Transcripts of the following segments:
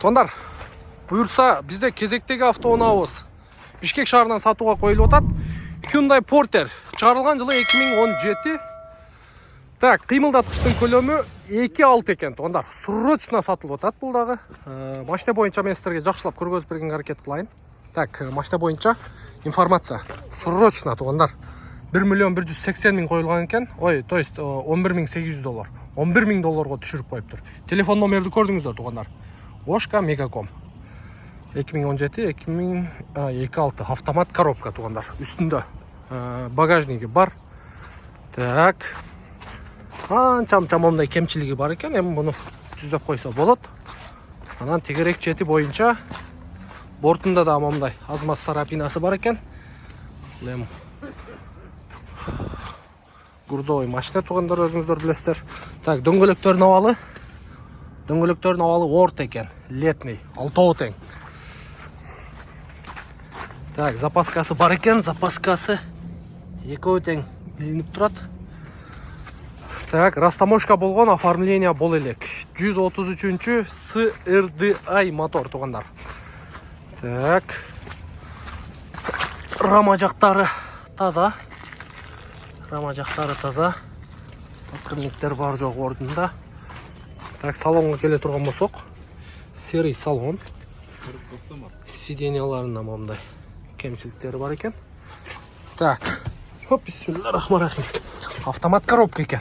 Тондар, буйырса бізде кезектегі автоунаабыз Бишкек шаарынан сатууга коюлуп атат. Hyundai Porter чыгарылган жылы 2017. Так, кыймылдаткычтын көлөмү 2.6 экен. Тондар, срочно сатылып атат бул дагы. Машина боюнча мен силерге жакшылап көргөзүп бергенге аракет кылайын. Так, машина боюнча информация. Срочно тондар. 1.180.000 коюлган экен. Ой, то есть $11.800. $11.000 түшүрүп коюптур. Телефон номерди көрдүңүздөр туугандар. Ошка Мегаком. 2017-2026 автомат коробка туугандар. Үстүндө багажниги бар. Так. Анча момундай кемчилиги бар экен. Эми муну түздөп койсо болот. Анан тегерек чети боюнча бортунда да момундай аз-маз сарапинасы бар экен. Эми грузовой машина туугандар, өзүңүздөр билесиздер. Так, дөңгөлөктөрдүн абалы. Дөңгөлөктөрдүн абалы орто экен. Летний, 6 тең. Так, запаскасы бар экен. Запаскасы 2 тең илинип турат. Так, растаможка болгон, оформление бол элек. 133-чү CRDI мотор туугандар. Так. Рама жактары таза. Открывниктер бар жок ордунда. Так, салонго келе турган болсок, серый салон. Сиденьяларында момундай кемчиликтери бар экен. Так, хоп, бисмиллахиррахманиррахим. Автомат коробка экен.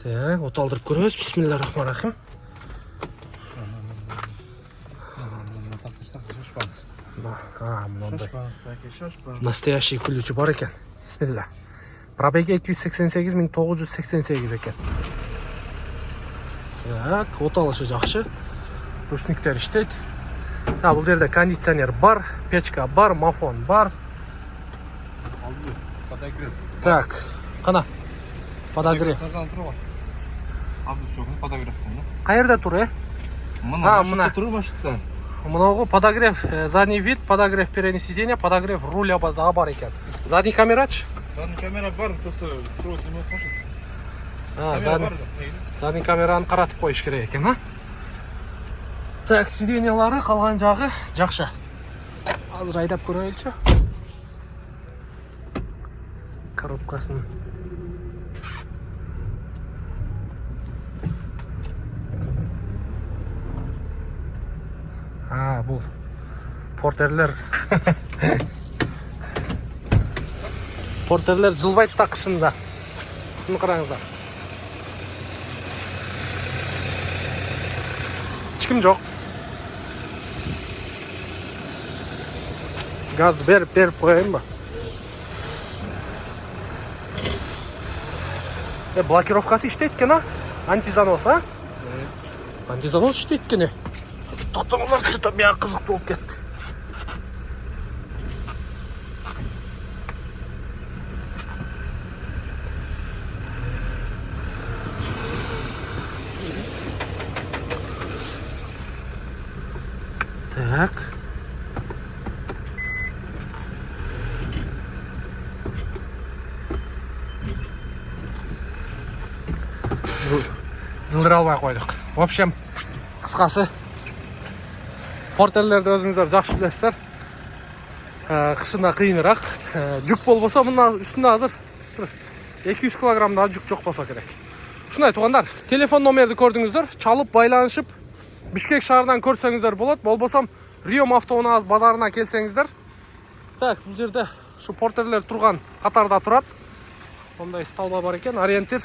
Так, оталдырып көрөбүз. Бисмиллахиррахманиррахим. Настоящий ключ бар экен. Бисмилла. Пробеги 288.988 экен. Так, оталышы жакшы. Ручниктер иштейт. Да, бул жерде кондиционер бар, печка бар, мафон бар. Подогрев. Так, кана. Подогрев. Каерде тур, Мына тур машина. Мынагы подогрев, задний вид, подогрев переднего сиденья, подогрев руля да бар экен. Задний камерач? Задний камера бар, просто трос не может. Задний камераны каратып коюш керек экен, Так, сиденьялары калган жагы жакшы. Азыр айдап көрөйүнчү. Коробкасын. Бул портерлер. Портерлер жылбайт такышында. Муну караңыздар. Ичким жок. Газды берип коеюнбу? Блокировкасы иштейт экен, Антизанос, Антизанос иштейт экен. Токтоңуздар, что-то мага кызык болуп кетти. Так. Жылдыра албай койдук. В общем, кыскасы, портерлерди өзүңүздөр жакшы билесиздер. Кышында кыйыныраак. Жүк болбосо мына үстүндө азыр 200 килограммда жүк жок болсо керек. Ушундай туугандар, телефон номерди көрдүңүздөр, чалып байланышып Бишкек шаарынан көрсөңүздөр болот. Болбосом Риом автоунаабыз базарына келсеңиздер. Так, бул жерде ушу портерлер турган катарда турат. Мондай столба бар экен, ориентир.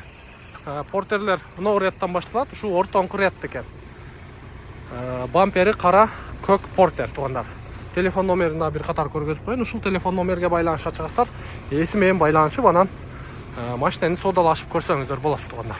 Портерлер мына рядтан башталат, ушу ортоңку ряд экен. Бампери кара, көк портер туугандар. Телефон номерин да бир катар көргөзүп коеюн. Ушул телефон номерге байланыша чыгасыздар. Эси менен байланышып, анан машинаны содалашып көрсөңүздөр болот туугандар.